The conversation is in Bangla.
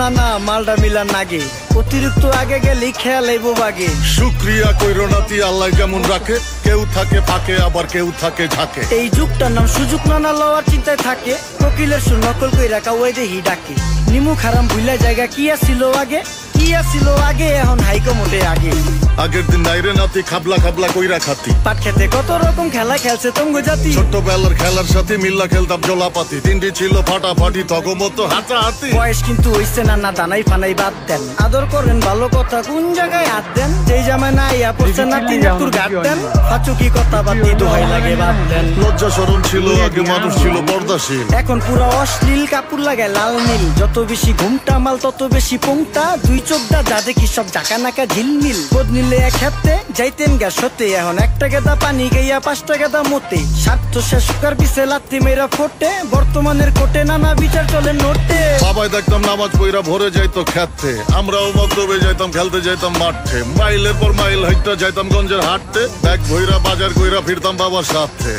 নানা মালডা মিলার নাগে, অতিরিক্ত আগে গেলে খেয়াল আইব বাগে। শুক্রিয়া কইরো নাতি আল্লাহ যেমন রাখে, কেউ থাকে ফাঁকে আবার কেউ থাকে ঝাঁকে। এই যুগটার নাম সুযোগ নানা লওয়ার চিন্তায় থাকে, কোকিলের সুর নকল কইরা কাউয়াই দেহি ডাকে। নিমু খারাম ভুলা জায়গা কি আসিল আগে, কি আসিল আগে এখন হাইকো মোটে আগে। আগের দিন নাইরে নাতি খাবলা খাবলা কইরা খাতি, পাট খেতে কত রকম খেলা খেলছে তঙ্গ জাতি। ছোট্টবেলার খেলার সাথে মিল্লা খেলতাম জলাপাতি, তিনটি ছিল ফাটাফাটি তগমতো হাতাহাতি। বয়স কিন্তু হইছে নানা দানাই ফানাই বাদ দেন, আদর করেন ভালো কথা কোন জায়গায় হাত দেন। যেই জামায় না ইয়া পড়ছে না তিন একটুর গাট দেন, ফাচুকি কথা বাতি দোহাই লাগে বাদ দেন। লজ্জা শরম ছিল আগে, মানুষ ছিল পর্দাশীল, এখন পুরো অশ্লীল কাপড় লাগায় লাল নীল। যত বেশি ঘুমটা মাল তত বেশি পোংটা, দুই চোখটা যা দেখি সব জাকা নাকা ঝিলমিল। বোধ নিলে এক হাতে যাইতেন গা সতে, এখন একটা গেদা পানি গাইয়া 5টা গেদা মতে। স্বার্থ শেষ কার পিছে লাত্তি মেয়েরা ফোটে, বর্তমানের কোটে নানা বিচার চলে নোটে। বাবাই দেখতাম নামাজ পইরা ভরে যাইতো খেতে, আমরাও মক্তবে যাইতাম খেলতে যাইতাম মাঠে। মাইলের পর মাইল হাইটা যাইতাম গঞ্জের হাটতে, ব্যাগ ভইরা বাজার কইরা ফিরতাম বাবার সাথে।